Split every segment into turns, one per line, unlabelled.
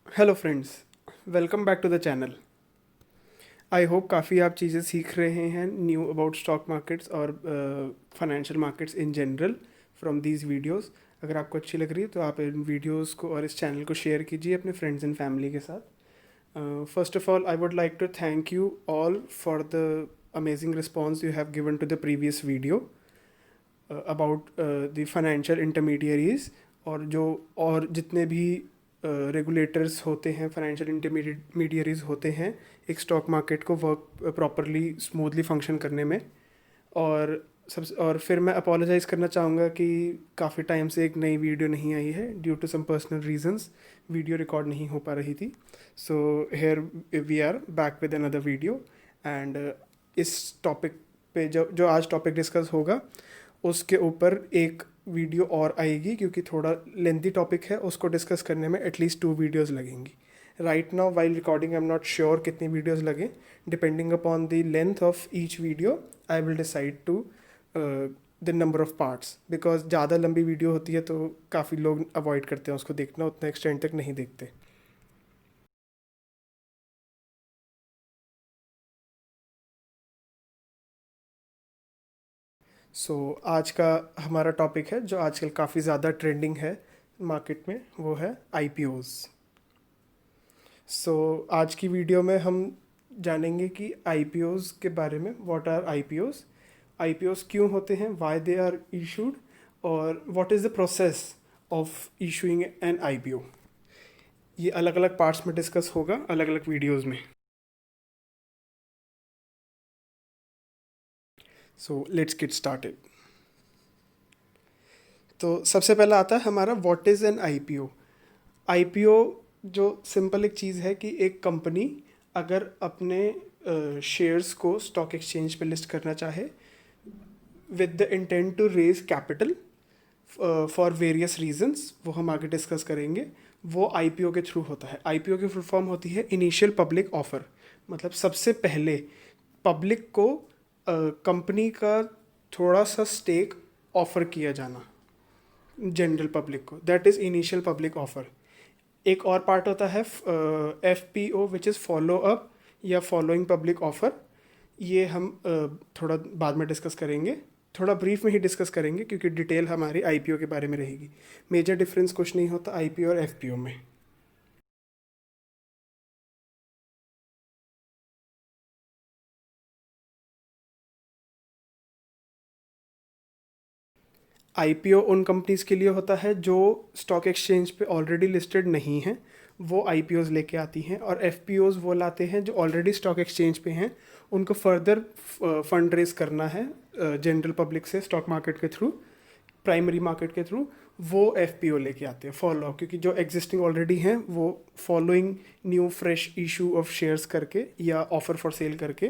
Hello friends, welcome back to the channel. I hope काफ़ी आप चीज़ें सीख रहे हैं न्यू अबाउट स्टॉक मार्केट्स और financial markets in general from these videos. अगर आपको अच्छी लग रही है तो आप इन वीडियोस को और इस चैनल को शेयर कीजिए अपने फ्रेंड्स एंड फैमिली के साथ। First of all I would like to thank you all for the amazing response you have given to the previous video about the financial intermediaries. और जितने भी रेगुलेटर्स होते हैं, फाइनेंशियल इंटरमीडियरीज होते हैं एक स्टॉक मार्केट को वर्क प्रॉपरली स्मूथली फंक्शन करने में। और फिर मैं अपोलोजाइज़ करना चाहूँगा कि काफ़ी टाइम से एक नई वीडियो नहीं आई है due to some personal reasons. Video record नहीं हो पा रही थी। So here we are back with another video. And इस टॉपिक पे जो जो आज टॉपिक डिस्कस होगा उसके ऊपर एक वीडियो और आएगी, क्योंकि थोड़ा लेंथी टॉपिक है, उसको डिस्कस करने में एटलीस्ट 2 वीडियोज़ लगेंगी। Right now while recording I am not sure कितनी वीडियोज़ लगें। Depending upon the length of each video I will decide to the number of parts, because ज़्यादा लंबी वीडियो होती है तो काफ़ी लोग अवॉइड करते हैं उसको देखना, उतना एक्सटेंड तक नहीं देखते। आज का हमारा टॉपिक है जो आजकल काफ़ी ज़्यादा ट्रेंडिंग है मार्केट में, वो है आईपीओज़। आज की वीडियो में हम जानेंगे कि आईपीओज़ के बारे में, व्हाट आर आईपीओज़, आईपीओज़ क्यों होते हैं, व्हाई दे आर इशूड, और what is the process of issuing N IPO. ये अलग अलग पार्ट्स में डिस्कस होगा अलग अलग वीडियोज़ में। Let's get started. तो सबसे पहला आता है हमारा what is an IPO. IPO जो सिंपल एक चीज़ है कि एक कंपनी अगर अपने शेयर्स को स्टॉक एक्सचेंज पे लिस्ट करना चाहे with the intent to raise capital for various reasons, वो हम आगे डिस्कस करेंगे, वो आईपीओ के थ्रू होता है। आईपीओ की फुल फॉर्म होती है इनिशियल पब्लिक ऑफर। मतलब सबसे पहले पब्लिक को कंपनी का थोड़ा सा स्टेक ऑफर किया जाना जनरल पब्लिक को, that is initial public offer. एक और पार्ट होता है F P O, which is follow up या फॉलोइंग पब्लिक ऑफर। ये हम थोड़ा बाद में डिस्कस करेंगे, थोड़ा ब्रीफ में ही डिस्कस करेंगे, क्योंकि डिटेल हमारी आईपीओ के बारे में रहेगी। मेजर डिफरेंस कुछ नहीं होता आईपीओ और एफपीओ में। आईपीओ उन कंपनीज़ के लिए होता है जो स्टॉक एक्सचेंज पे ऑलरेडी लिस्टेड नहीं हैं, वो आईपीओज़ लेके आती हैं। और एफपीओज़ वो लाते हैं जो ऑलरेडी स्टॉक एक्सचेंज पे हैं, उनको फर्दर फंड रेज करना है जनरल पब्लिक से स्टॉक मार्केट के थ्रू, प्राइमरी मार्केट के थ्रू। वो एफपीओ लेके आते हैं फॉलो, क्योंकि जो एग्जिस्टिंग ऑलरेडी हैं वो following new fresh issue of shares करके या ऑफर फॉर सेल करके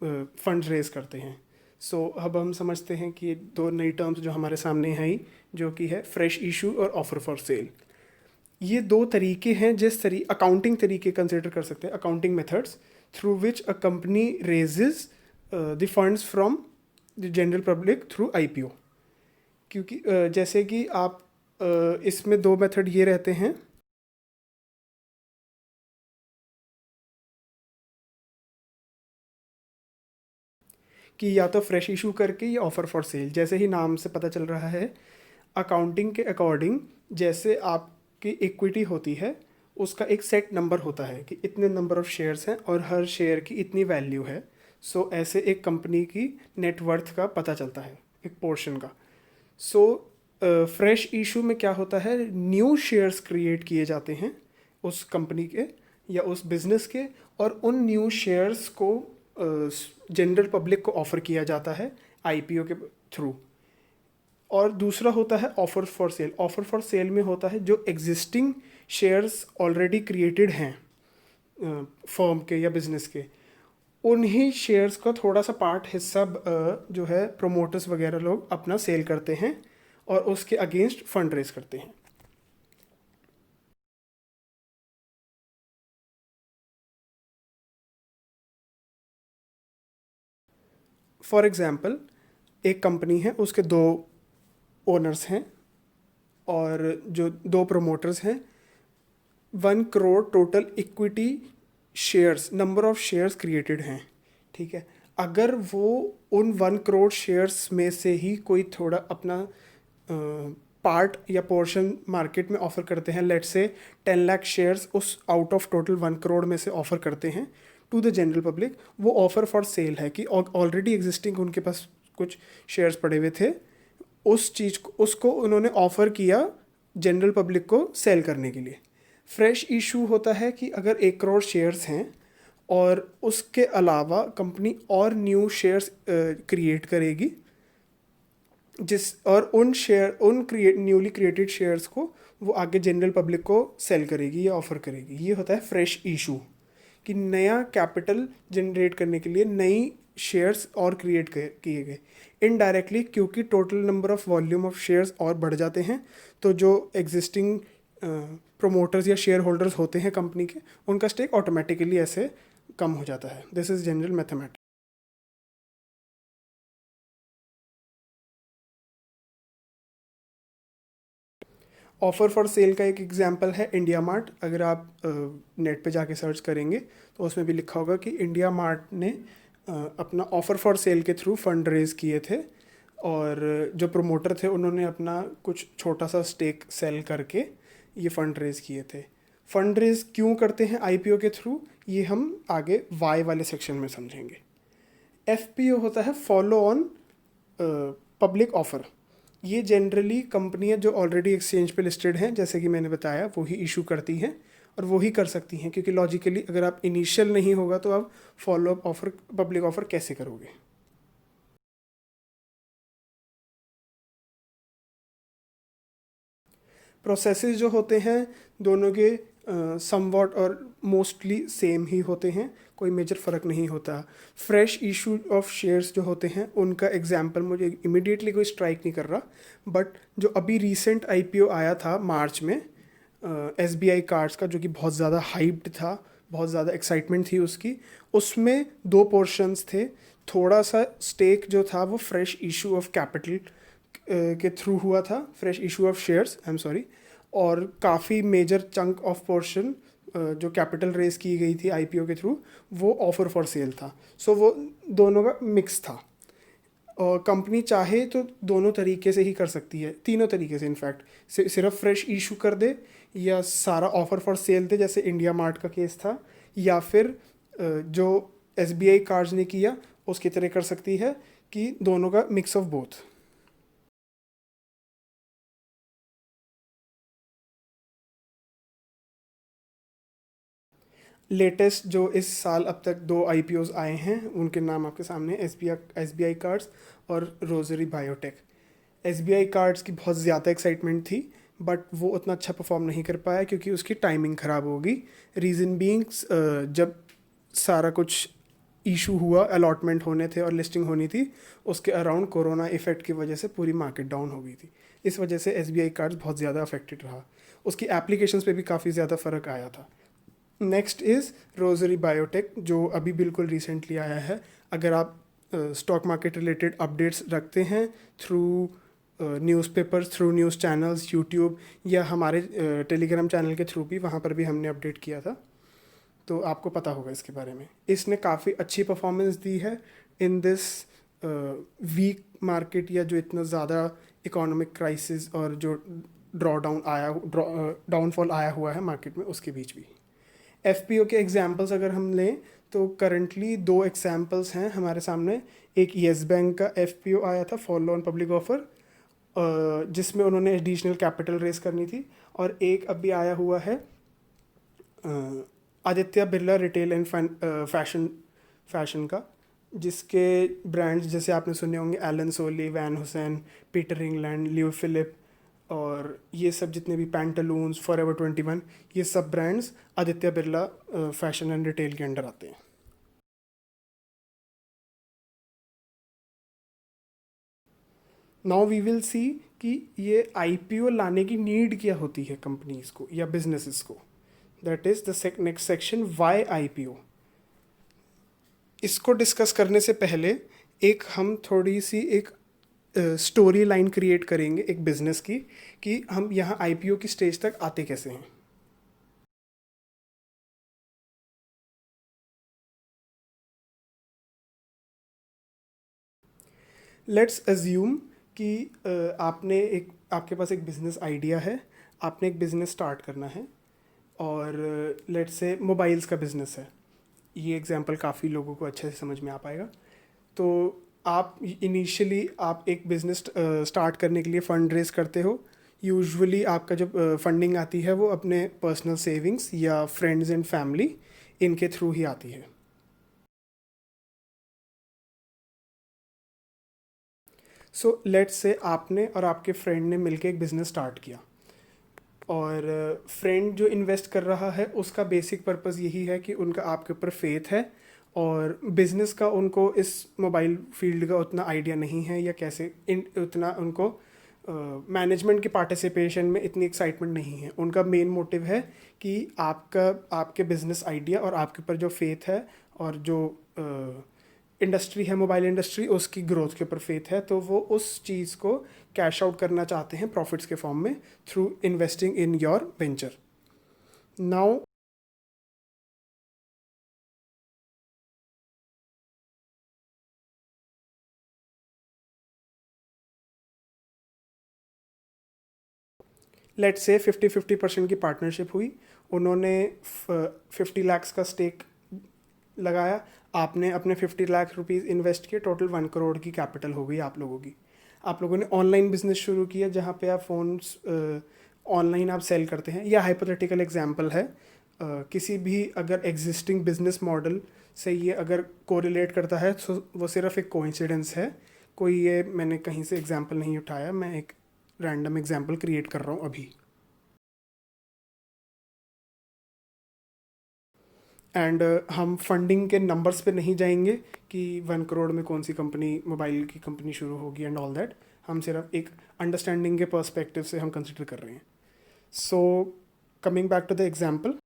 फंड रेज करते हैं। अब हम समझते हैं कि ये दो नई टर्म्स जो हमारे सामने आई, जो कि है फ्रेश इशू और ऑफर फॉर सेल। ये दो तरीके हैं अकाउंटिंग तरीके कंसिडर कर सकते हैं, accounting methods through which a company raises the funds from the general public through IPO. क्योंकि जैसे कि आप इसमें दो मेथड ये रहते हैं कि या तो फ्रेश इशू करके या ऑफर फॉर सेल। जैसे ही नाम से पता चल रहा है, अकाउंटिंग के अकॉर्डिंग जैसे आपकी इक्विटी होती है उसका एक सेट नंबर होता है कि इतने नंबर ऑफ शेयर्स हैं और हर शेयर की इतनी वैल्यू है। ऐसे एक कंपनी की नेटवर्थ का पता चलता है, एक पोर्शन का। सो फ्रेश इशू में क्या होता है, न्यू शेयर्स क्रिएट किए जाते हैं उस कंपनी के या उस बिजनेस के, और उन न्यू शेयर्स को जनरल पब्लिक को ऑफर किया जाता है आईपीओ के थ्रू। और दूसरा होता है offer for cell. Offer for cell में होता है जो एग्जिस्टिंग शेयर्स ऑलरेडी क्रिएटेड हैं फर्म के या बिजनेस के, उन्हीं शेयर्स का थोड़ा सा पार्ट हिस्सा जो है प्रोमोटर्स वगैरह लोग अपना सेल करते हैं और उसके अगेंस्ट फंड रेज करते हैं। फॉर एग्ज़ाम्पल, एक कंपनी है, उसके दो ओनर्स हैं और जो दो प्रोमोटर्स हैं। 1 crore total equity shares, number of shares created हैं, ठीक है। अगर वो उन 1 करोड़ शेयर्स में से ही कोई थोड़ा अपना पार्ट या पोर्शन मार्केट में ऑफर करते हैं, लेट्स से 10 लाख शेयर्स उस आउट ऑफ टोटल 1 करोड़ में से ऑफर करते हैं टू द जनरल पब्लिक, वो ऑफर फॉर सेल है कि ऑलरेडी एग्जिस्टिंग उनके पास कुछ शेयर्स पड़े हुए थे, उस चीज़ को उसको उन्होंने ऑफर किया जनरल पब्लिक को सेल करने के लिए। फ्रेश इशू होता है कि अगर 1 करोड़ शेयर्स हैं और उसके अलावा कंपनी और न्यू शेयर्स क्रिएट करेगी, उन न्यूली क्रिएटेड शेयर्स को वो आगे जनरल पब्लिक को सेल करेगी या ऑफर करेगी। ये होता है फ्रेश इशू, कि नया कैपिटल जनरेट करने के लिए नई शेयर्स और क्रिएट किए गए। इनडायरेक्टली क्योंकि total number of volume of shares और बढ़ जाते हैं, तो जो एग्जिस्टिंग प्रोमोटर्स या शेयर होल्डर्स होते हैं कंपनी के, उनका स्टेक ऑटोमेटिकली ऐसे कम हो जाता है। This is general mathematics. Offer for sale का एक एग्जांपल है इंडिया मार्ट। अगर आप नेट पे जाके सर्च करेंगे तो उसमें भी लिखा होगा कि इंडिया मार्ट ने अपना ऑफ़र फॉर सेल के थ्रू फंड रेज़ किए थे, और जो प्रमोटर थे उन्होंने अपना कुछ छोटा सा स्टेक सेल करके ये फंड रेज़ किए थे। फंड रेज़ क्यों करते हैं आईपीओ के थ्रू, ये हम आगे वाई वाले सेक्शन में समझेंगे। एफपीओ होता है फॉलो ऑन पब्लिक ऑफ़र। ये जनरली कंपनियां जो ऑलरेडी एक्सचेंज पे लिस्टेड हैं, जैसे कि मैंने बताया, वो ही इशू करती हैं और वो ही कर सकती हैं, क्योंकि लॉजिकली अगर आप इनिशियल नहीं होगा तो आप follow up offer, public offer कैसे करोगे। प्रोसेसेस जो होते हैं दोनों के समवॉट और मोस्टली सेम ही होते हैं, कोई मेजर फ़र्क नहीं होता। फ्रेश इशू ऑफ शेयर्स जो होते हैं उनका एग्जांपल मुझे इमिडिएटली कोई स्ट्राइक नहीं कर रहा, बट जो अभी रीसेंट आईपीओ आया था मार्च में एसबीआई कार्ड्स का, जो कि बहुत ज़्यादा हाइप्ड था, बहुत ज़्यादा एक्साइटमेंट थी उसकी, उसमें 2 पोर्शंस थे। थोड़ा सा स्टेक जो था वो फ्रेश इशू ऑफ कैपिटल के थ्रू हुआ था, fresh issue of shares, I am sorry, और काफ़ी मेजर चंक ऑफ पोर्शन जो कैपिटल रेज की गई थी आईपीओ के थ्रू, वो ऑफर फॉर सेल था। सो वो दोनों का मिक्स था, और कंपनी चाहे तो दोनों तरीके से ही कर सकती है, तीनों तरीके से इनफैक्ट, सिर्फ फ्रेश इशू कर दे या सारा ऑफर फॉर सेल दे, जैसे इंडिया मार्ट का केस था, या फिर जो एसबीआई कार्ड्स ने किया उसकी तरह कर सकती है, कि दोनों का मिक्स ऑफ बोथ। लेटेस्ट जो इस साल अब तक 2 आईपीओज आए हैं, उनके नाम आपके सामने, एसबीआई कार्ड्स और रोजरी बायोटेक। एसबीआई कार्ड्स की बहुत ज़्यादा एक्साइटमेंट थी, बट वो उतना अच्छा परफॉर्म नहीं कर पाया क्योंकि उसकी टाइमिंग ख़राब हो गई। रीज़न बीइंग्स, जब सारा कुछ इशू हुआ, अलॉटमेंट होने थे और लिस्टिंग होनी थी, उसके अराउंड कोरोना इफेक्ट की वजह से पूरी मार्केट डाउन हो गई थी। इस वजह से एसबीआई कार्ड्स बहुत ज़्यादा अफेक्टेड रहा, उसकी एप्लीकेशंस पे भी काफ़ी ज़्यादा फ़र्क आया था। नेक्स्ट इज़ रोजरी बायोटेक, जो अभी बिल्कुल रिसेंटली आया है। अगर आप स्टॉक मार्केट रिलेटेड अपडेट्स रखते हैं through newspapers, through news channels, YouTube, या हमारे टेलीग्राम चैनल के थ्रू भी, वहाँ पर भी हमने अपडेट किया था, तो आपको पता होगा इसके बारे में। इसने काफ़ी अच्छी परफॉर्मेंस दी है इन दिस वीक मार्केट, या जो इतना ज़्यादा इकोनॉमिक क्राइसिस और जो डाउनफॉल आया हुआ है मार्केट में, उसके बीच भी। एफपीओ के एग्जांपल्स अगर हम लें तो करंटली 2 एग्जांपल्स हैं हमारे सामने। एक येस बैंक का एफपीओ आया था, फॉलो ऑन पब्लिक ऑफर, जिसमें उन्होंने एडिशनल कैपिटल रेस करनी थी। और एक अभी आया हुआ है Aditya Birla retail and fashion का, जिसके ब्रांड्स जैसे आपने सुने होंगे, Allen Solly, Van Heusen, Peter England, Louis Philippe, और ये सब जितने भी पैंटालून्स, फॉरएवर 21, ये सब brands Aditya Birla fashion and retail के अंडर आते हैं। नाउ वी विल सी कि ये आईपीओ लाने की नीड क्या होती है कंपनीज को या बिजनेसेस को। That is the next section, why IPO. इसको डिस्कस करने से पहले एक हम थोड़ी सी एक स्टोरी लाइन क्रिएट करेंगे एक बिजनेस की, कि हम यहाँ आईपीओ की स्टेज तक आते कैसे हैं। लेट्स अज्यूम कि आपके पास एक बिज़नेस आइडिया है, आपने एक बिज़नेस स्टार्ट करना है, और लेट्स से मोबाइल्स का बिज़नेस है। ये एग्जांपल काफ़ी लोगों को अच्छे से समझ में आ पाएगा। तो आप इनिशियली आप एक बिज़नेस स्टार्ट करने के लिए फ़ंड रेज़ करते हो। यूजुअली आपका जब फंडिंग आती है वो अपने पर्सनल सेविंग्स या फ्रेंड्स एंड फैमिली, इनके थ्रू ही आती है। सो लेट्स से आपने और आपके फ्रेंड ने मिलकर एक बिज़नेस स्टार्ट किया, और फ्रेंड जो इन्वेस्ट कर रहा है उसका बेसिक पर्पस यही है कि उनका आपके ऊपर फेथ है, और बिज़नेस का उनको इस मोबाइल फील्ड का उतना आइडिया नहीं है, या कैसे उतना उनको मैनेजमेंट की पार्टिसिपेशन में इतनी एक्साइटमेंट नहीं है। उनका मेन मोटिव है कि आपके बिज़नेस आइडिया और आपके ऊपर जो फेथ है, और जो इंडस्ट्री है मोबाइल इंडस्ट्री, उसकी ग्रोथ के ऊपर फेथ है, तो वो उस चीज़ को कैश आउट करना चाहते हैं प्रॉफिट्स के फॉर्म में through investing in your venture. Now let's say 50-50% की पार्टनरशिप हुई। उन्होंने 50 लाख का स्टेक लगाया, आपने अपने 50 लाख रुपीज़ इन्वेस्ट किए, टोटल 1 करोड़ की कैपिटल हो गई आप लोगों की। आप लोगों ने ऑनलाइन बिजनेस शुरू किया जहाँ पे आप फ़ोन्स ऑनलाइन आप सेल करते हैं। या हाइपोथेटिकल एग्जांपल है, किसी भी अगर एग्जिस्टिंग बिजनेस मॉडल से ये अगर कोरिलेट करता है तो वो सिर्फ एक कोइंसिडेंस है। कोई ये मैंने कहीं से एग्जांपल नहीं उठाया, मैं एक रैंडम एग्जांपल क्रिएट कर रहा हूँ अभी। एंड हम फंडिंग के नंबर्स पे नहीं जाएंगे कि 1 करोड़ में कौन सी कंपनी, मोबाइल की कंपनी शुरू होगी एंड ऑल दैट। हम सिर्फ एक अंडरस्टैंडिंग के पर्सपेक्टिव से हम कंसिडर कर रहे हैं। So coming back to the example,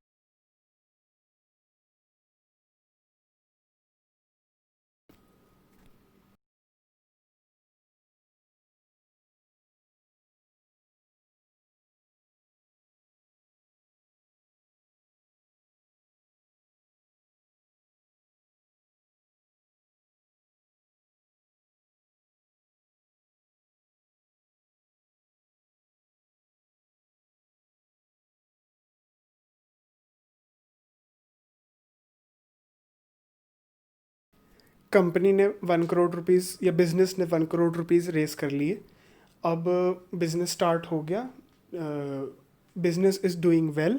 company ने 1 करोड़ रुपीज़ या बिजनेस ने 1 करोड़ रुपीज़ रेस कर लिए। अब बिजनेस स्टार्ट हो गया, बिजनेस इज़ डूइंग वेल,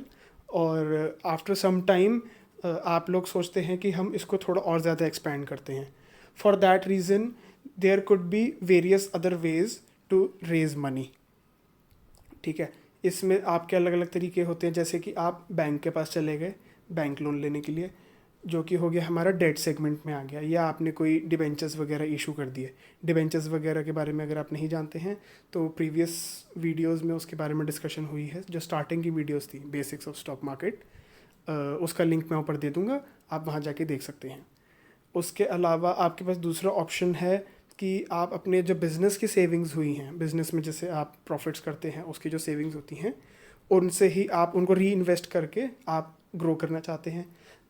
और आफ्टर सम टाइम आप लोग सोचते हैं कि हम इसको थोड़ा और ज़्यादा एक्सपैंड करते हैं। For that reason there could be various other ways to raise money. ठीक है, इसमें आपके अलग अलग तरीके होते हैं, जैसे कि आप बैंक के पास चले गए बैंक लोन लेने के लिए, जो कि हो गया हमारा डेट सेगमेंट में आ गया, या आपने कोई डिबेंचर्स वगैरह इशू कर दिए। डिबेंचर्स वगैरह के बारे में अगर आप नहीं जानते हैं तो प्रीवियस वीडियोस में उसके बारे में डिस्कशन हुई है, जो स्टार्टिंग की वीडियोस थी बेसिक्स ऑफ स्टॉक मार्केट, उसका लिंक मैं ऊपर दे दूंगा, आप वहाँ जाके देख सकते हैं। उसके अलावा आपके पास दूसरा ऑप्शन है कि आप अपने जो बिज़नेस की सेविंग्स हुई हैं, बिज़नेस में जैसे आप प्रॉफिट्स करते हैं उसकी जो सेविंग्स होती हैं, उनसे ही आप उनको री इन्वेस्ट करके आप ग्रो करना चाहते हैं।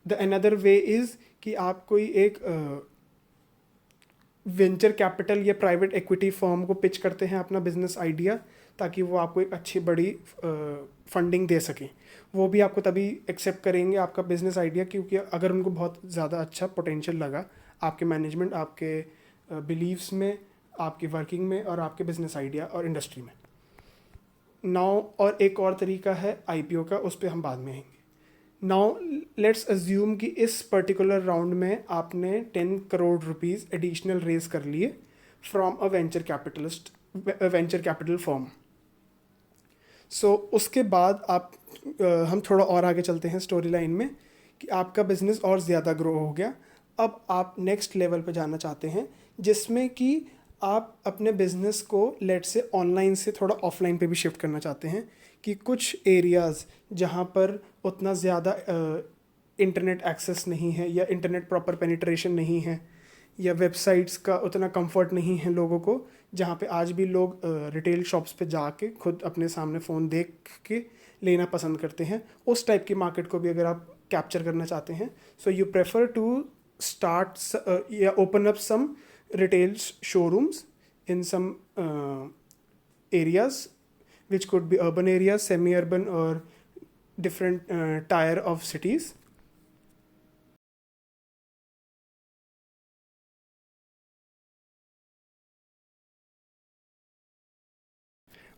द अनदर वे इज़ कि आप कोई एक वेंचर कैपिटल या प्राइवेट इक्विटी फर्म को पिच करते हैं अपना बिजनेस आइडिया, ताकि वो आपको एक अच्छी बड़ी फंडिंग दे सकें। वो भी आपको तभी एक्सेप्ट करेंगे आपका बिजनेस आइडिया, क्योंकि अगर उनको बहुत ज़्यादा अच्छा पोटेंशियल लगा आपके मैनेजमेंट, आपके बिलीव्स में, आपकी वर्किंग में, और आपके बिजनेस आइडिया और इंडस्ट्री में। नाउ और एक और तरीका है आईपीओ का, उस पर हम बाद में आएंगे। नाउ लेट्स अज्यूम कि इस पर्टिकुलर राउंड में आपने 10 करोड़ रुपीज़ एडिशनल रेज कर लिए from a venture capital firm. So उसके बाद आप हम थोड़ा और आगे चलते हैं स्टोरी लाइन में, कि आपका बिजनेस और ज़्यादा ग्रो हो गया। अब आप नेक्स्ट लेवल पे जाना चाहते हैं, जिसमें कि आप अपने बिजनेस को लेट से ऑनलाइन से थोड़ा ऑफलाइन पे भी शिफ्ट करना चाहते हैं, कि कुछ एरियाज़ जहाँ पर उतना ज़्यादा इंटरनेट एक्सेस नहीं है, या इंटरनेट प्रॉपर पेनिट्रेशन नहीं है, या वेबसाइट्स का उतना कंफर्ट नहीं है लोगों को, जहाँ पे आज भी लोग रिटेल शॉप्स पे जाके खुद अपने सामने फ़ोन देख के लेना पसंद करते हैं, उस टाइप की मार्केट को भी अगर आप कैप्चर करना चाहते हैं, so you prefer to start या open up some retail showrooms in some areas, which could be urban areas, semi-urban, or different tier of cities.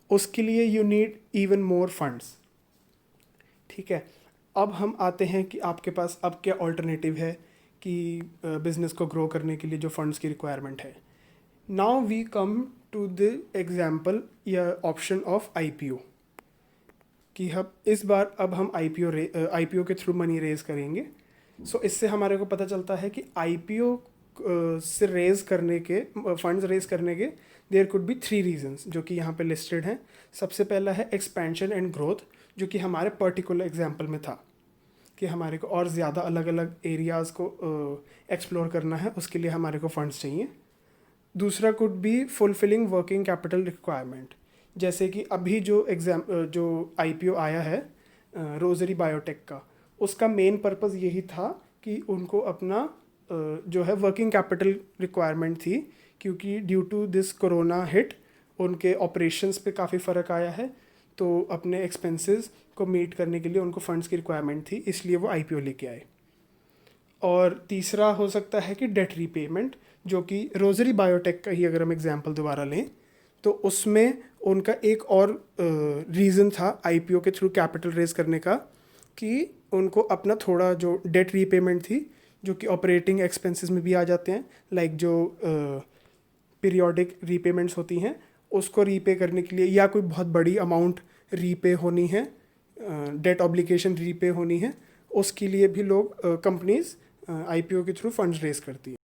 उसके लिए you need even more funds. ठीक है. अब हम आते हैं कि आपके पास अब क्या ऑल्टरनेटिव है कि बिज़नेस को ग्रो करने के लिए जो फंड्स की रिक्वायरमेंट है. Now we come to the example या ऑप्शन ऑफ आईपीओ, कि अब हम आईपीओ के थ्रू मनी रेज करेंगे. सो इससे हमारे को पता चलता है कि आईपीओ से रेज करने के फंड्स रेज करने के देयर कुड बी 3 रीजंस जो कि यहाँ पे लिस्टेड हैं. सबसे पहला है एक्सपेंशन एंड ग्रोथ, जो कि हमारे पर्टिकुलर एग्जाम्पल में था कि हमारे को और ज़्यादा अलग अलग एरियाज़ को एक्सप्लोर करना है, उसके लिए हमारे को फंड्स चाहिए. दूसरा could be fulfilling working capital requirement, जैसे कि अभी जो आईपीओ आया है रोजरी बायोटेक का, उसका मेन पर्पस यही था कि उनको अपना जो है वर्किंग कैपिटल रिक्वायरमेंट थी, क्योंकि due to this corona hit उनके ऑपरेशंस पे काफ़ी फ़र्क आया है, तो अपने एक्सपेंसेस को मीट करने के लिए उनको फंड्स की रिक्वायरमेंट थी, इसलिए वो आईपीओ लेके आए. और तीसरा हो सकता है कि डेट रीपेमेंट, जो कि रोजरी बायोटेक का ही अगर हम एग्जांपल दोबारा लें तो उसमें उनका एक और रीज़न था आईपीओ के थ्रू कैपिटल रेज करने का, कि उनको अपना थोड़ा जो डेट रीपेमेंट थी, जो कि ऑपरेटिंग एक्सपेंसेस में भी आ जाते हैं, लाइक जो पीरियोडिक रीपेमेंट्स होती हैं, उसको रीपे करने के लिए, या कोई बहुत बड़ी अमाउंट रीपे होनी है, डेट ऑब्लिगेशन रीपे होनी है, उसके लिए भी लोग कंपनीज आईपीओ के थ्रू फंड्स रेज करती है.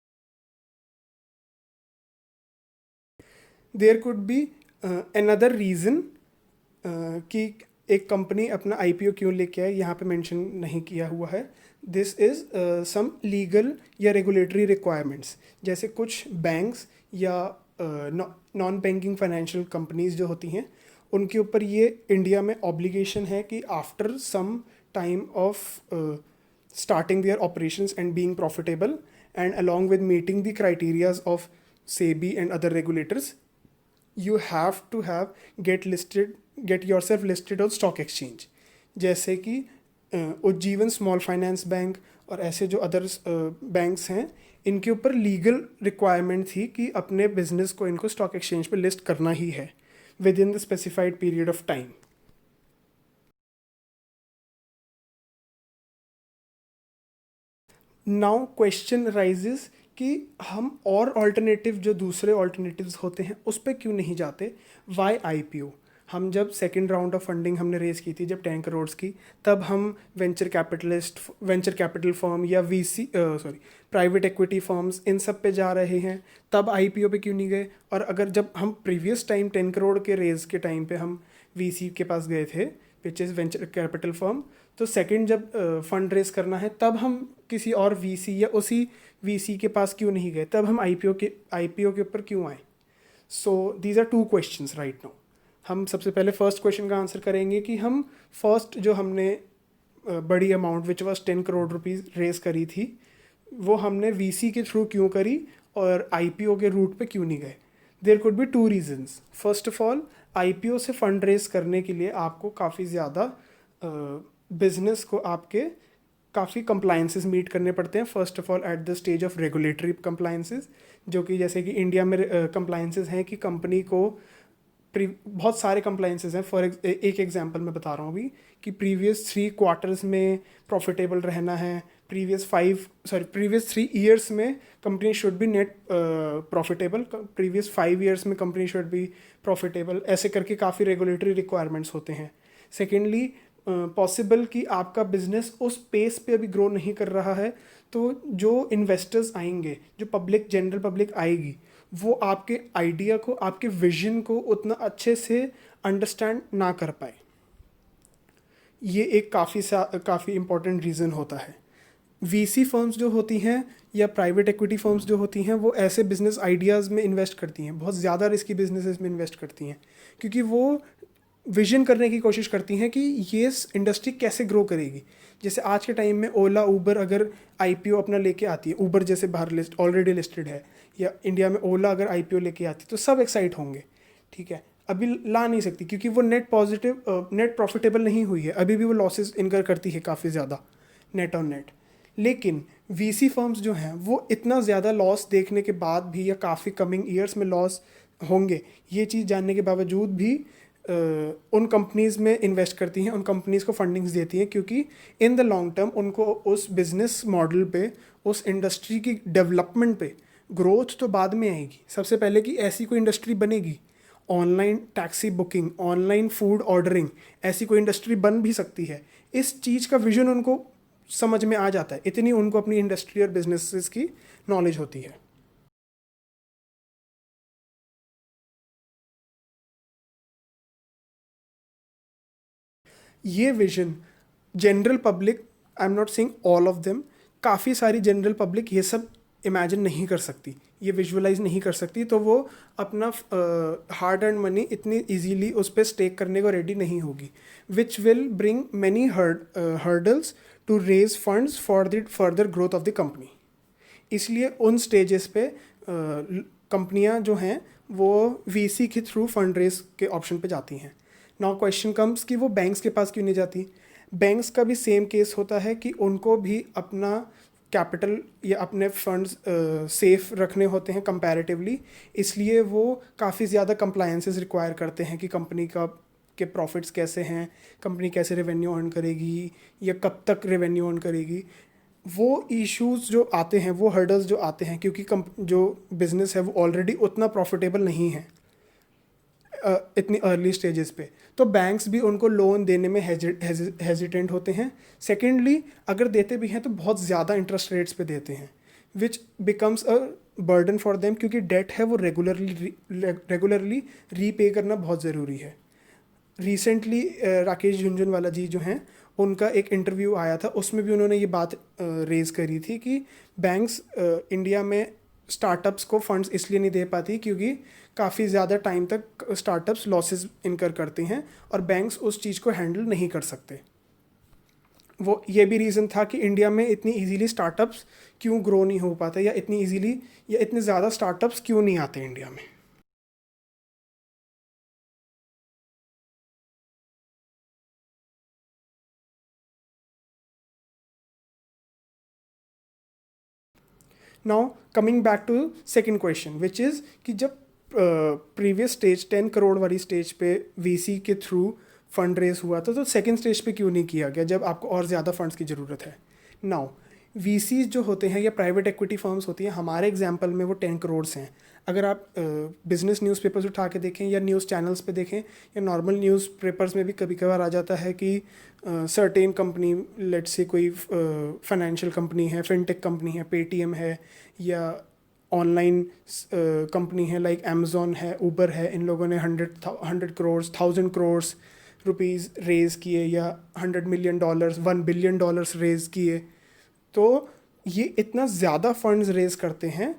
There could be another reason कि एक कंपनी अपना आईपीओ क्यों लेके आए, यहाँ पे मेंशन नहीं किया हुआ है. दिस इज़ सम लीगल या रेगुलेटरी रिक्वायरमेंट्स, जैसे कुछ बैंक्स या नॉन बैंकिंग फाइनेंशियल कंपनीज जो होती हैं, उनके ऊपर ये इंडिया में ऑब्लिगेशन है कि after some time of starting their operations and being profitable, and along with meeting the criterias of SEBI and other regulators, you have to get yourself listed on stock exchange. जैसे कि Ujjivan small finance bank और ऐसे जो others banks हैं, इनके ऊपर legal requirement थी कि अपने बिजनेस को इनको स्टॉक एक्सचेंज पे लिस्ट करना ही है with in the specified period of time. Now question rises कि हम और ऑल्टरनेटिव जो दूसरे ऑल्टरनेटिव्स होते हैं उस पर क्यों नहीं जाते. Why IPO. हम जब सेकेंड राउंड ऑफ फंडिंग हमने रेज की थी, जब 10 करोड़ की, तब हम वेंचर कैपिटल फर्म या प्राइवेट इक्विटी फर्म्स, इन सब पे जा रहे हैं, तब आईपीओ पे क्यों नहीं गए. और अगर जब हम प्रीवियस टाइम 10 करोड़ के रेज के टाइम पे हम वीसी के पास गए थे, which is venture capital firm, तो सेकंड जब फंड रेज करना है तब हम किसी और वीसी या उसी वीसी के पास क्यों नहीं गए, तब हम आईपीओ के ऊपर क्यों आए. So these are 2 questions right now. हम सबसे पहले फर्स्ट क्वेश्चन का आंसर करेंगे कि हम फर्स्ट जो हमने बड़ी amount which was 10 crore rupees raise करी थी, वो हमने वीसी के थ्रू क्यों करी और आईपीओ के रूट पे क्यों नहीं गए. There could be 2 reasons. First of all, IPO से फंड रेज करने के लिए आपको काफ़ी ज़्यादा बिजनेस को आपके काफ़ी कंप्लाइंसेस मीट करने पड़ते हैं. First of all at the stage of regulatory compliances, जो कि जैसे कि इंडिया में कंप्लाइंसेस हैं कि कंपनी को बहुत सारे कंप्लाइंसेस हैं. फॉर एक एग्जांपल मैं बता रहा हूँ अभी, कि प्रीवियस 3 क्वार्टर्स में प्रॉफिटेबल रहना है, प्रीवियस 3 ईयर्स में company should be net profitable, previous 5 years में कंपनी शुड बी प्रॉफिटेबल, ऐसे करके काफ़ी रेगुलेटरी रिक्वायरमेंट्स होते हैं. सेकेंडली, पॉसिबल कि आपका बिजनेस उस पेस पे अभी ग्रो नहीं कर रहा है, तो जो इन्वेस्टर्स आएंगे, जो जनरल पब्लिक आएगी, वो आपके आइडिया को, आपके विजन को उतना अच्छे से अंडरस्टैंड ना कर पाए. ये एक काफ़ी इम्पॉर्टेंट रीज़न होता है. वीसी फर्म्स जो होती हैं या प्राइवेट इक्विटी फर्म्स जो होती हैं, वो ऐसे बिजनेस आइडियाज़ में इन्वेस्ट करती हैं, बहुत ज़्यादा रिस्की बिजनेसेस में इन्वेस्ट करती हैं, क्योंकि वो विजन करने की कोशिश करती हैं कि ये इंडस्ट्री कैसे ग्रो करेगी. जैसे आज के टाइम में ओला उबर अगर आईपीओ अपना लेके आती है, उबर जैसे बाहर लिस्ट ऑलरेडी लिस्टेड है, या इंडिया में ओला अगर आईपीओ लेके आती है तो सब एक्साइट होंगे, ठीक है। अभी ला नहीं सकती क्योंकि वो नेट प्रॉफिटेबल नहीं हुई है, अभी भी वो लॉसेस इनकर करती है काफ़ी ज़्यादा नेट ऑन नेट। लेकिन वीसी फर्म्स जो हैं वो इतना ज़्यादा लॉस देखने के बाद भी, या काफ़ी कमिंग ईयर्स में लॉस होंगे ये चीज़ जानने के बावजूद भी उन कंपनीज़ में इन्वेस्ट करती हैं, उन कंपनीज़ को फंडिंग्स देती हैं, क्योंकि इन द लॉन्ग टर्म उनको उस बिजनेस मॉडल पे, उस इंडस्ट्री की डेवलपमेंट पे, ग्रोथ तो बाद में आएगी, सबसे पहले कि ऐसी कोई इंडस्ट्री बनेगी, online taxi booking, online food ordering, ऐसी कोई इंडस्ट्री बन भी सकती है। इस चीज़ का विजन उनको समझ में आ जाता है, इतनी उनको अपनी इंडस्ट्री और बिजनेसेस की नॉलेज होती है। ये vision general public, I am not saying all of them, काफ़ी सारी जनरल पब्लिक ये सब इमेजिन नहीं कर सकती, ये विजुअलाइज नहीं कर सकती, तो वो अपना हार्ड अर्न मनी इतनी इजीली उस पर स्टेक करने को रेडी नहीं होगी, which will bring many hurdles to raise funds for the further growth of the company. इसलिए उन स्टेजेस पे कंपनियां जो हैं वो वीसी के थ्रू फंड रेज के ऑप्शन पे जाती हैं। नाउ क्वेश्चन कम्स कि वो बैंक्स के पास क्यों नहीं जाती। बैंक्स का भी सेम केस होता है कि उनको भी अपना कैपिटल या अपने फंड्स सेफ रखने होते हैं कंपैरेटिवली, इसलिए वो काफ़ी ज़्यादा कंप्लायंसेस रिक्वायर करते हैं कि कंपनी का के प्रॉफिट्स कैसे हैं, कंपनी कैसे रेवेन्यू अर्न करेगी या कब तक रेवेन्यू अर्न करेगी। वो इश्यूज जो आते हैं, वो हर्डल्स जो आते हैं, क्योंकि जो बिज़नेस है वो ऑलरेडी उतना प्रॉफिटेबल नहीं है इतनी अर्ली स्टेजेस पे, तो बैंक्स भी उनको लोन देने में हेजिटेंट होते हैं। सेकेंडली, अगर देते भी हैं तो बहुत ज़्यादा इंटरेस्ट रेट्स पे देते हैं, which becomes a burden for them, क्योंकि डेट है वो रेगुलरली रीपे करना बहुत ज़रूरी है। रिसेंटली राकेश झुनझुनवाला जी जो हैं, उनका एक इंटरव्यू आया था, उसमें भी उन्होंने ये बात रेज करी थी कि बैंक्स इंडिया में स्टार्टअप्स को फंड्स इसलिए नहीं दे पाती क्योंकि काफ़ी ज़्यादा टाइम तक स्टार्टअप्स लॉसेस इनकर करते हैं और बैंक्स उस चीज़ को हैंडल नहीं कर सकते। वो ये भी रीज़न था कि इंडिया में इतनी इजीली स्टार्टअप्स क्यों ग्रो नहीं हो पाते, या इतनी इजीली या इतने ज़्यादा स्टार्टअप्स क्यों नहीं आते इंडिया में। Now coming back to second question, which is कि जब प्रीवियस स्टेज 10 करोड़ वाली स्टेज पे वीसी के थ्रू फंड रेज हुआ था, तो सेकेंड स्टेज पे क्यों नहीं किया गया जब आपको और ज़्यादा फंड्स की ज़रूरत है। नाउ वीसीज जो होते हैं या प्राइवेट एक्विटी फर्म्स होती हैं, हमारे एग्जांपल में वो 10 करोड़ हैं। अगर आप बिजनेस न्यूज़पेपर्स उठा के देखें या न्यूज़ चैनल्स पे देखें या नॉर्मल न्यूज़ पेपर्स में भी कभी कभार आ जाता है कि सर्टेन कंपनी, लेट्स से कोई फाइनेंशियल कंपनी है, फिनटेक कंपनी है, पेटीएम है, या ऑनलाइन कंपनी है लाइक अमेज़ॉन है, उबर है, इन लोगों ने 100 करोड़ 1000 करोड़ रुपीज़ रेज़ किए, या $100 मिलियन 1 बिलियन रेज़ किए, तो ये इतना ज़्यादा फंड्स रेज़ करते हैं,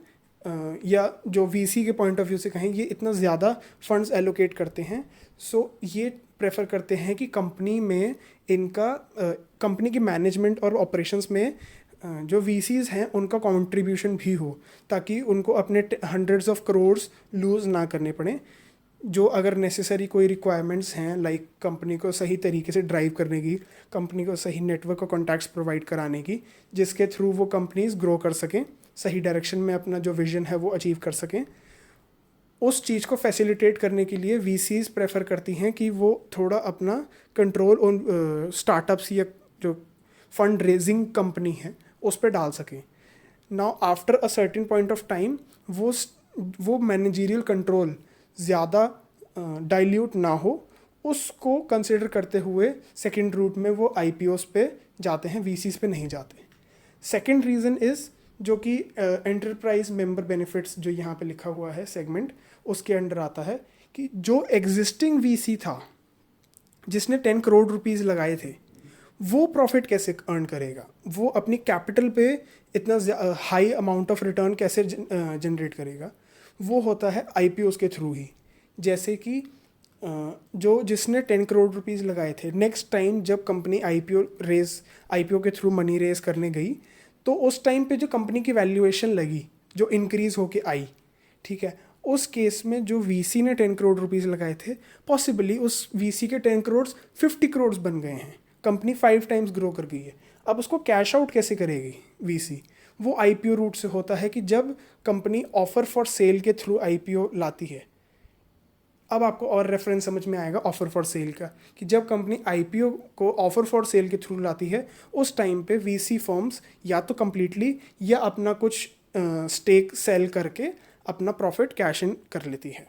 या जो वीसी के पॉइंट ऑफ व्यू से कहें, ये इतना ज़्यादा फंड्स एलोकेट करते हैं। सो ये प्रेफर करते हैं कि कंपनी में इनका कंपनी की मैनेजमेंट और ऑपरेशंस में जो वीसीज हैं उनका कंट्रीब्यूशन भी हो, ताकि उनको अपने हंड्रेड्स ऑफ करोड्स लूज़ ना करने पड़े। जो अगर नेसेसरी कोई रिक्वायरमेंट्स हैं, लाइक कंपनी को सही तरीके से ड्राइव करने की, कंपनी को सही नेटवर्क और कॉन्टैक्ट्स प्रोवाइड कराने की, जिसके थ्रू वो कंपनीज ग्रो कर सकें, सही डायरेक्शन में अपना जो विजन है वो अचीव कर सकें, उस चीज़ को फैसिलिटेट करने के लिए वीसीज प्रेफर करती हैं कि वो थोड़ा अपना कंट्रोल उन स्टार्टअप्स या जो फंड रेजिंग कंपनी है उस पर डाल सकें। Now after a certain point of time वो मैनेजरियल कंट्रोल ज़्यादा डाइल्यूट ना हो, उसको कंसिडर करते हुए सेकंड रूट में वो आईपीओस पे जाते हैं, वीसीज पे नहीं जाते। सेकंड रीज़न इज़ जो कि एंटरप्राइज मेंबर बेनिफिट्स जो यहाँ पे लिखा हुआ है सेगमेंट, उसके अंडर आता है कि जो एग्जिस्टिंग वीसी था जिसने 10 करोड़ रुपीज़ लगाए थे, वो प्रॉफिट कैसे अर्न करेगा, वो अपनी कैपिटल पे इतना हाई अमाउंट ऑफ रिटर्न कैसे जनरेट करेगा। वो होता है आईपीओस के थ्रू ही। जैसे कि जो जिसने 10 करोड़ रुपीज़ लगाए थे, नेक्स्ट टाइम जब कंपनी आईपीओ के थ्रू मनी रेज करने गई, तो उस टाइम पे जो कंपनी की वैल्यूएशन लगी, जो इंक्रीज होके आई, ठीक है, उस केस में जो वीसी ने 10 करोड़ रुपीज़ लगाए थे, पॉसिबली उस वीसी के 10 करोड़ 50 करोड़ बन गए हैं, कंपनी 5 टाइम्स ग्रो कर गई है। अब उसको कैश आउट कैसे करेगी वीसी? वो आईपीओ रूट से होता है कि जब कंपनी ऑफर फॉर सेल के थ्रू आईपीओ लाती है। अब आपको और रेफरेंस समझ में आएगा ऑफर फॉर सेल का, कि जब कंपनी आईपीओ को ऑफर फॉर सेल के थ्रू लाती है, उस टाइम पे वीसी फर्म्स या तो कंप्लीटली या अपना कुछ स्टेक सेल करके अपना प्रॉफिट कैश इन कर लेती है।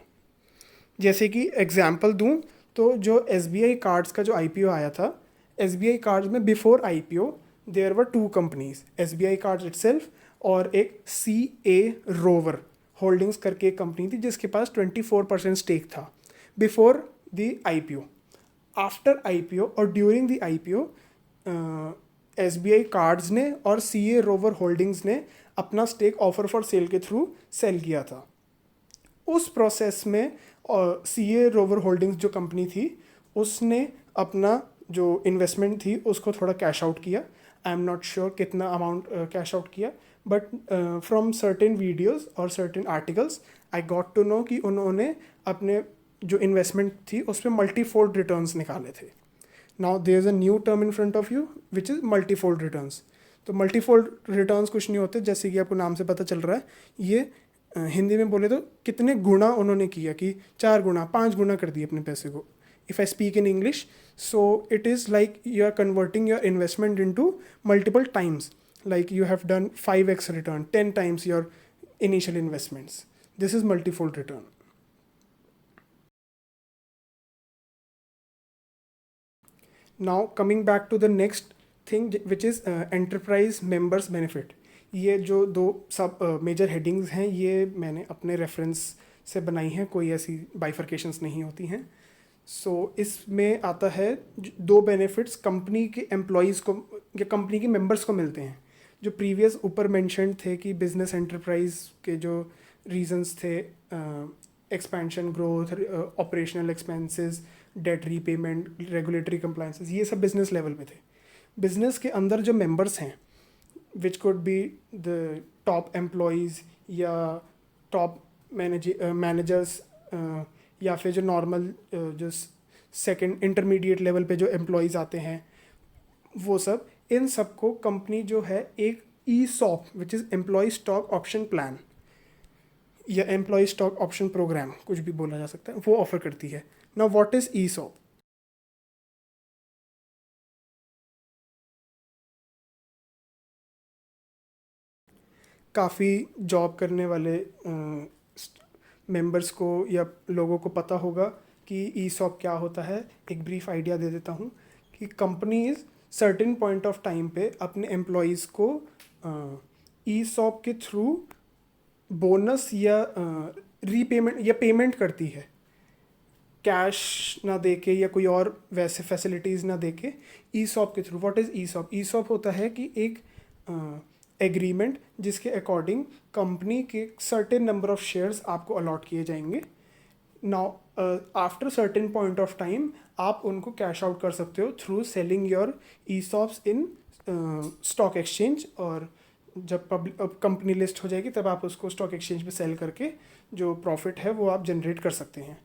जैसे कि एग्जांपल दूं, तो जो एसबीआई कार्ड्स का जो आईपीओ आया था, एसबीआई कार्ड्स में before IPO there were 2 companies, SBI cards itself और एक सी ए रोवर होल्डिंग्स करके एक कंपनी थी जिसके पास 24% स्टेक था before the IPO. After IPO और during the IPO SBI cards ने और सी ए रोवर होल्डिंग्स ने अपना स्टेक ऑफर फॉर सेल के थ्रू सेल किया था। उस प्रोसेस में सी ए रोवर होल्डिंग्स जो कंपनी थी, उसने अपना जो इन्वेस्टमेंट थी उसको थोड़ा कैश आउट किया। आई एम नॉट श्योर कितना अमाउंट कैश आउट किया, बट फ्रॉम सर्टेन वीडियोस और certain articles I got to know कि उन्होंने अपने जो इन्वेस्टमेंट थी उस पर मल्टीफोल्ड रिटर्न्स निकाले थे। Now there is a new term in front of you which is multifold returns. तो मल्टीफोल्ड रिटर्न्स कुछ नहीं होते, जैसे कि आपको नाम से पता चल रहा है, ये हिंदी में बोले तो कितने गुना उन्होंने किया, कि 4 गुना 5 गुना कर दिए अपने पैसे को। If I speak in English, so it is like you are converting your investment into multiple times, like you have done 5x return, 10 times your initial investments. This is multifold return. Now coming back to the next thing, which is enterprise members benefit. ये जो दो सब major headings हैं, ये मैंने अपने reference से बनाई हैं, कोई ऐसी बाइफर्केशंस नहीं होती हैं। सो इसमें आता है दो बेनिफिट्स कंपनी के एम्प्लॉयज़ को या कंपनी के मेंबर्स को मिलते हैं। जो प्रीवियस ऊपर मेंशन थे कि बिजनेस एंटरप्राइज के जो रीजंस थे, expansion, growth, operational expenses, debt repayment, regulatory compliances, ये सब बिजनेस लेवल पे थे। बिजनेस के अंदर जो मेंबर्स हैं, which could be the top employees या टॉप मैनेजर्स, या फिर जो नॉर्मल जो सेकंड इंटरमीडिएट लेवल पे जो एम्प्लॉयज़ आते हैं, वो सब, इन सबको कंपनी जो है एक E SOP which is employ stock option plan या एम्प्लॉय स्टॉक ऑप्शन प्रोग्राम, कुछ भी बोला जा सकता है, वो ऑफर करती है। Now what is E shop? काफ़ी जॉब करने वाले मेंबर्स को या लोगों को पता होगा कि ई सॉप क्या होता है। एक ब्रीफ आइडिया दे देता हूँ कि companies certain point of time पे अपने एम्प्लॉयज़ को ई सॉप के थ्रू बोनस या रीपेमेंट या पेमेंट करती है, कैश ना देके या कोई और वैसे फैसिलिटीज़ ना देके, ई सॉप के through. What is E shop? E shop होता है कि एक एग्रीमेंट जिसके अकॉर्डिंग कंपनी के सर्टेन नंबर ऑफ शेयर्स आपको अलॉट किए जाएंगे। Now after certain point of time आप उनको कैश आउट कर सकते हो through selling your E shops in stock exchange, और जब कंपनी लिस्ट हो जाएगी तब आप उसको स्टॉक एक्सचेंज पे सेल करके जो प्रॉफिट है वो आप जनरेट कर सकते हैं।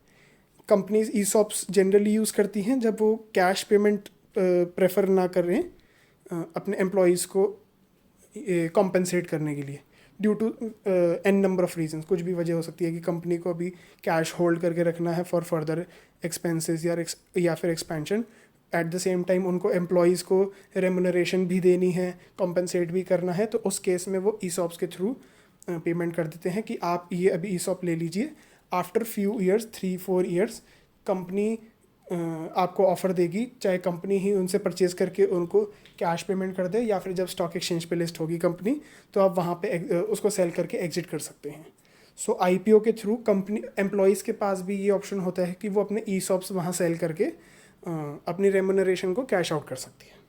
कंपनीज ई सॉप्स जनरली यूज़ करती हैं जब वो कैश पेमेंट प्रेफर ना कर रहे हैं अपने एम्प्लॉयज़ को कॉम्पेंसेट करने के लिए, due to an number of reasons. कुछ भी वजह हो सकती है कि कंपनी को अभी कैश होल्ड करके रखना है फॉर फर्दर एक्सपेंसेस या फिर expansion. At the same time उनको एम्प्लॉयज़ को रेमुनरेशन भी देनी है, कॉम्पेंसेट भी करना है, तो उस केस में वो ई सॉप्स के थ्रू पेमेंट कर देते हैं कि आप ये अभी ई सॉप ले लीजिए। After few years, 3-4 years, company आपको ऑफ़र देगी, चाहे कंपनी ही उनसे परचेज़ करके उनको कैश पेमेंट कर दे, या फिर जब स्टॉक एक्सचेंज पे लिस्ट होगी कंपनी तो आप वहाँ पे उसको सेल करके एग्जिट कर सकते हैं। सो आईपीओ के थ्रू कंपनी एम्प्लॉयज़ के पास भी ये ऑप्शन होता है कि वो अपने ई सॉप्स वहाँ सेल करके अपनी रेमुनरेशन को कैश आउट कर सकती है।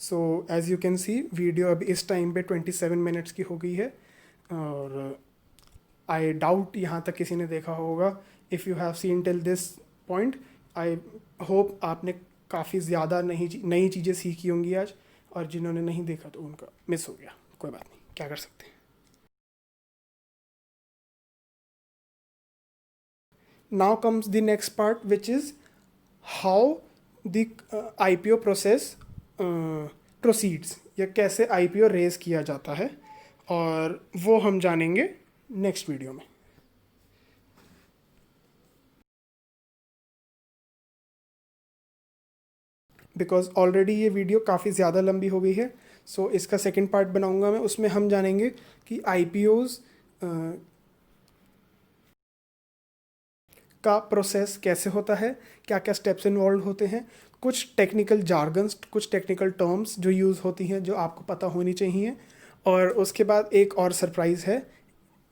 So as you can see, video अभी इस टाइम पे 27 मिनट्स की हो गई है, और आई डाउट यहाँ तक किसी ने देखा होगा. If you have seen till this point, I hope आपने काफ़ी ज़्यादा नई चीज़ें सीखी होंगी आज, और जिन्होंने नहीं देखा तो उनका मिस हो गया. कोई बात नहीं, क्या कर सकते हैं. Now comes the next part, which is how the IPO process proceeds, या कैसे IPO रेज किया जाता है, और वो हम जानेंगे नेक्स्ट वीडियो में. बिकॉज ऑलरेडी ये वीडियो काफ़ी ज़्यादा लंबी हो गई है, सो इसका सेकंड पार्ट बनाऊंगा मैं. उसमें हम जानेंगे कि IPOs का प्रोसेस कैसे होता है, क्या क्या स्टेप्स इन्वॉल्व होते हैं, कुछ टेक्निकल जार्गन्स, कुछ टेक्निकल टर्म्स जो यूज़ होती हैं जो आपको पता होनी चाहिए, और उसके बाद एक और सरप्राइज़ है.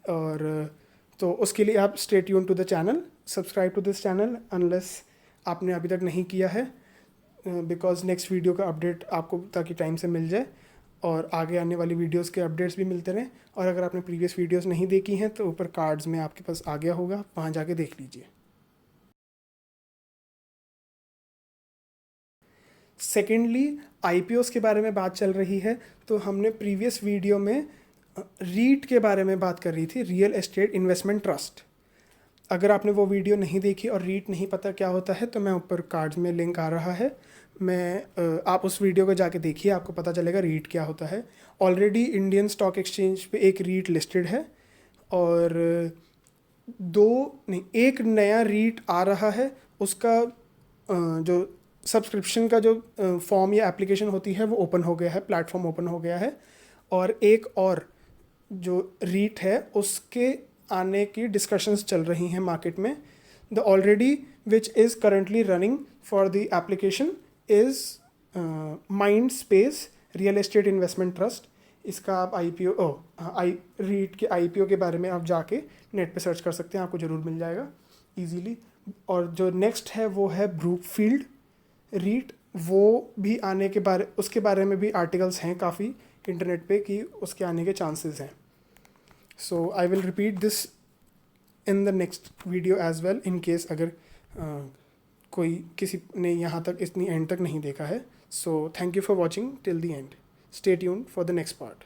और तो उसके लिए आप stay tune to the channel, subscribe to this channel unless आपने अभी तक नहीं किया है, बिकॉज नेक्स्ट वीडियो का अपडेट आपको ताकि टाइम से मिल जाए, और आगे आने वाली वीडियोस के अपडेट्स भी मिलते रहें. और अगर आपने प्रीवियस वीडियोस नहीं देखी हैं तो ऊपर कार्ड्स में आपके पास आ गया होगा, वहाँ जाके देख लीजिए. सेकेंडली, IPOs के बारे में बात चल रही है, तो हमने प्रीवियस वीडियो में रीट के बारे में बात कर रही थी, रियल एस्टेट इन्वेस्टमेंट ट्रस्ट. अगर आपने वो वीडियो नहीं देखी और रीट नहीं पता क्या होता है, तो मैं ऊपर कार्ड्स में लिंक आ रहा है, आप उस वीडियो को जाके देखिए, आपको पता चलेगा रीट क्या होता है. ऑलरेडी इंडियन स्टॉक एक्सचेंज पे एक रीट लिस्टेड है, और एक नया रीट आ रहा है. उसका जो सब्सक्रिप्शन का जो फॉर्म या एप्लीकेशन होती है वो ओपन हो गया है, प्लेटफॉर्म ओपन हो गया है. और एक और जो रीट है उसके आने की डिस्कशंस चल रही हैं मार्केट में. The already which is currently running for the application is mind space real estate investment trust. इसका आप रीट के IPO के बारे में आप जाके नेट पे सर्च कर सकते हैं, आपको ज़रूर मिल जाएगा इजीली. और जो नेक्स्ट है वो है ब्रूकफील्ड रीट. वो भी आने के बारे, उसके बारे में भी आर्टिकल्स हैं काफ़ी इंटरनेट पे कि उसके आने के चांसेस हैं. So I will repeat this in the next video as well, in case अगर कोई किसी ने यहाँ तक इतनी एंड तक नहीं देखा है. So thank you for watching till the end. Stay tuned for the next part.